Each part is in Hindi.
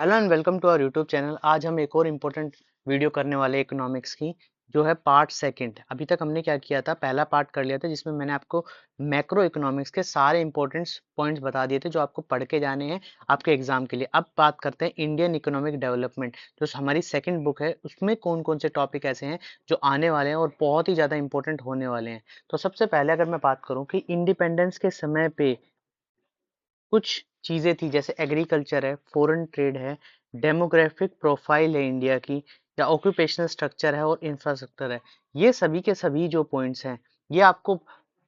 Hello and welcome to our YouTube channel. आज हम एक और इम्पोर्टेंट वीडियो करने वाले इकोनॉमिक्स की, जो है पार्ट सेकंड। अभी तक हमने क्या किया था, पहला पार्ट कर लिया था जिसमें मैंने आपको मैक्रो इकोनॉमिक्स के सारे इंपॉर्टेंट पॉइंट्स बता दिए थे जो आपको पढ़ के जाने हैं आपके एग्जाम के लिए। अब बात करते हैं इंडियन इकोनॉमिक डेवलपमेंट, जो हमारी सेकंड बुक है, उसमें कौन कौन से टॉपिक ऐसे हैं जो आने वाले हैं और बहुत ही ज़्यादा इंपॉर्टेंट होने वाले हैं। तो सबसे पहले अगर मैं बात करूँ कि इंडिपेंडेंस के समय पे कुछ चीजें थी, जैसे एग्रीकल्चर है, फॉरेन ट्रेड है, डेमोग्राफिक प्रोफाइल है इंडिया की, या ऑक्यूपेशनल स्ट्रक्चर है और इंफ्रास्ट्रक्चर है। ये सभी के सभी जो पॉइंट्स हैं ये आपको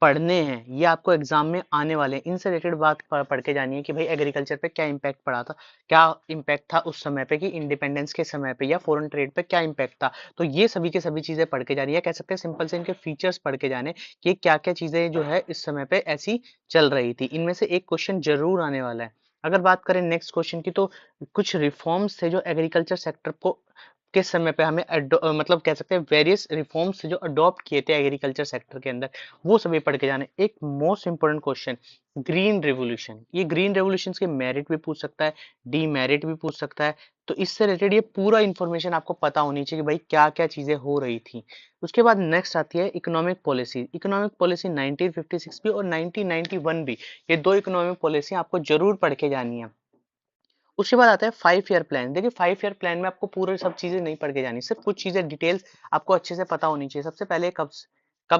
पढ़ने हैं, ये आपको एग्जाम में आने वाले हैं। इनसे रिलेटेड बात पढ़ के जानिए कि भाई एग्रीकल्चर पे क्या इम्पैक्ट पड़ा था, क्या इम्पैक्ट था उस समय पे, कि इंडिपेंडेंस के समय पे, या फॉरेन ट्रेड पे क्या इम्पैक्ट था। तो ये सभी के सभी चीजें पढ़ के जानी है, कह सकते हैं सिंपल से इनके फीचर्स पढ़ के जाने कि क्या क्या चीजें जो है इस समय पे ऐसी चल रही थी। इनमें से एक क्वेश्चन जरूर आने वाला है। अगर बात करें नेक्स्ट क्वेश्चन की, तो कुछ रिफॉर्म्स थे जो एग्रीकल्चर सेक्टर को किस समय पे हमें मतलब कह सकते हैं वेरियस रिफॉर्म्स जो अडॉप्ट किए थे एग्रीकल्चर सेक्टर के अंदर, वो सभी पढ़ के जाने। एक most important question, green revolution. ये ग्रीन रेवोल्यूशन के मेरिट भी पूछ सकता है, डीमेरिट भी पूछ सकता है। तो इससे रिलेटेड ये पूरा इंफॉर्मेशन आपको पता होनी चाहिए कि भाई क्या क्या चीजें हो रही थी। उसके बाद नेक्स्ट आती है इकोनॉमिक पॉलिसी। इकोनॉमिक पॉलिसी 1956 भी और 1991 भी, ये दो इकोनॉमिक पॉलिसी आपको जरूर पढ़ के जानी है। उसके बाद आता है 5 ईयर प्लान। देखिए 5 ईयर प्लान में आपको पूरे सब चीजें नहीं पढ़ के जानी, सिर्फ कुछ चीजें डिटेल्स आपको अच्छे से पता होनी चाहिए। सबसे पहले कब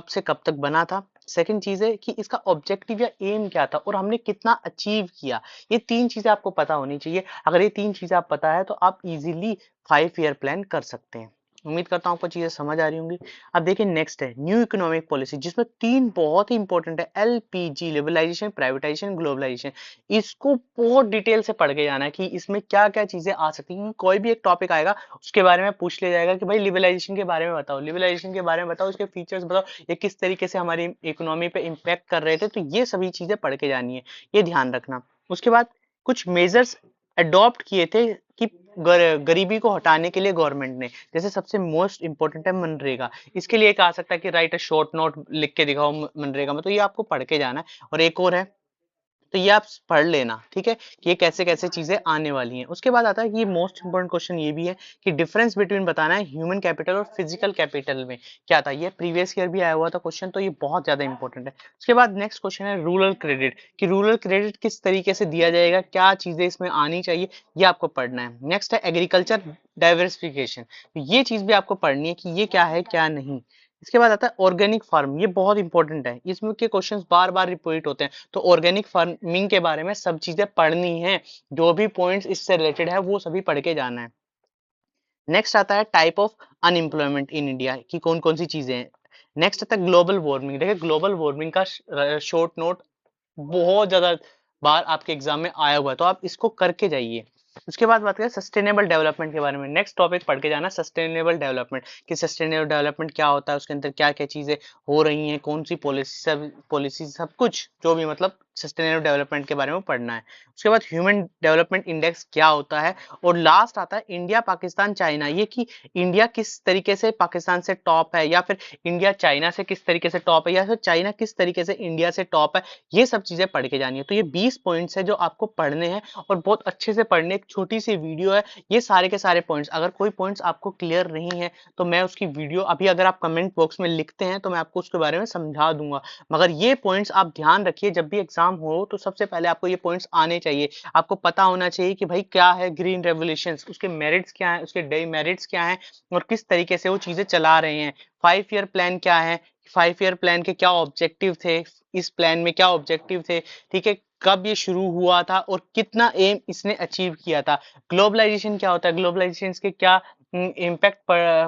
से कब तक बना था। सेकंड चीज है कि इसका ऑब्जेक्टिव या एम क्या था और हमने कितना अचीव किया। ये तीन चीजें आपको पता होनी चाहिए। अगर ये तीन चीजें आप पता है तो आप इजीली 5 ईयर प्लान कर सकते हैं। उम्मीद करता हूँ आपको चीजें समझ आ रही होंगी। अब देखिए नेक्स्ट है न्यू इकोनॉमिक पॉलिसी, जिसमें तीन बहुत ही इंपॉर्टेंट है, एलपीजी, लिबरलाइजेशन, प्राइवेटाइजेशन, ग्लोबलाइजेशन। इसको बहुत डिटेल से पढ़ के जाना है कि इसमें क्या क्या चीजें आ सकती हैं। कोई भी एक टॉपिक आएगा उसके बारे में पूछ लिया जाएगा कि भाई लिबरलाइजेशन के बारे में बताओ, लिबरलाइजेशन के बारे में बताओ, इसके फीचर्स बताओ, ये किस तरीके से हमारी इकोनॉमी पे इम्पैक्ट कर रहे थे। तो ये सभी चीजें पढ़ के जानी है, ये ध्यान रखना। उसके बाद कुछ मेजर्स अडॉप्ट किए थे कि गरीबी को हटाने के लिए गवर्नमेंट ने, जैसे सबसे मोस्ट इंपॉर्टेंट है मनरेगा। इसके लिए कहा सकता है कि राइट अ शॉर्ट नोट लिख के दिखाओ मनरेगा में, तो ये आपको पढ़ के जाना है। और एक और है, तो ये आप पढ़ लेना, ठीक है, कि ये कैसे कैसे चीजें आने वाली हैं। उसके बाद आता है ये मोस्ट इंपोर्टेंट क्वेश्चन ये भी है कि डिफरेंस बिटवीन बताना है ह्यूमन कैपिटल और फिजिकल कैपिटल में क्या था। ये प्रीवियस ईयर भी आया हुआ था क्वेश्चन, तो ये बहुत ज्यादा इंपॉर्टेंट है। उसके बाद नेक्स्ट क्वेश्चन है रूरल क्रेडिट, कि रूरल क्रेडिट किस तरीके से दिया जाएगा, क्या चीजें इसमें आनी चाहिए, ये आपको पढ़ना है। नेक्स्ट है एग्रीकल्चर डाइवर्सिफिकेशन, ये चीज भी आपको पढ़नी है कि ये क्या है क्या नहीं। इसके बाद आता है ऑर्गेनिक फार्म, ये बहुत इंपॉर्टेंट है, इसमें के क्वेश्चंस बार बार रिपीट होते हैं। तो ऑर्गेनिक फार्मिंग के बारे में सब चीजें पढ़नी है, जो भी पॉइंट्स इससे रिलेटेड है वो सभी पढ़ के जाना है। नेक्स्ट आता है type of unemployment in India, की कौन कौन सी चीजें हैं। नेक्स्ट आता है ग्लोबल वार्मिंग। देखिए ग्लोबल वार्मिंग का शॉर्ट नोट बहुत ज्यादा बार आपके एग्जाम में आया हुआ है, तो आप इसको करके जाइए। उसके बाद बात करें सस्टेनेबल डेवलपमेंट के बारे में, नेक्स्ट टॉपिक पढ़ के जाना सस्टेनेबल डेवलपमेंट, कि सस्टेनेबल डेवलपमेंट क्या होता है, उसके अंदर क्या क्या चीजें हो रही हैं, कौन सी पॉलिसी सब कुछ जो भी मतलब सस्टेनेबल डेवलपमेंट के बारे में पढ़ना है। उसके बाद ह्यूमन डेवलपमेंट इंडेक्स क्या होता है। और लास्ट आता है इंडिया पाकिस्तान चाइना, ये कि इंडिया किस तरीके से पाकिस्तान से टॉप है, या फिर इंडिया चाइना से किस तरीके से टॉप है, या फिर चाइना किस तरीके से इंडिया से टॉप है। ये सब चीजें पढ़ के जानी है। तो ये 20 पॉइंट्स है जो आपको पढ़ने हैं और बहुत अच्छे से पढ़ने। एक छोटी सी वीडियो है, ये सारे के सारे पॉइंट्स, अगर कोई पॉइंट्स आपको क्लियर नहीं है तो मैं उसकी वीडियो अभी, अगर आप कमेंट बॉक्स में लिखते हैं तो मैं आपको उसके बारे में समझा दूंगा। मगर ये पॉइंट्स आप ध्यान रखिए, जब भी एग्जाम हो तो सबसे पहले आपको ये पॉइंट्स आने चाहिए। आपको पता होना चाहिए कि भाई क्या है ग्रीन रेवोल्यूशन, उसके मेरिट्स क्या है, उसके डेमेरिट्स क्या है, और किस तरीके से वो चीजें चला रहे हैं। 5 ईयर प्लान क्या है, 5 ईयर प्लान के क्या ऑब्जेक्टिव थे, इस प्लान में क्या ऑब्जेक्टिव थे, ठीक है, कब ये शुरू हुआ था और कितना एम इसने अचीव किया था। ग्लोबलाइजेशन क्या होता है, ग्लोबलाइजेशन के क्या इम्पैक्ट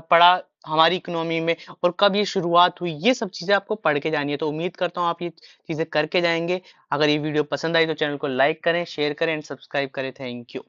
पड़ा हमारी इकोनॉमी में, और कब ये शुरुआत हुई। ये सब चीजें आपको पढ़ के जानी है। तो उम्मीद करता हूँ आप ये चीजें करके जाएंगे। अगर ये वीडियो पसंद आई तो चैनल को लाइक करें, शेयर करें एंड सब्सक्राइब करें। Thank you.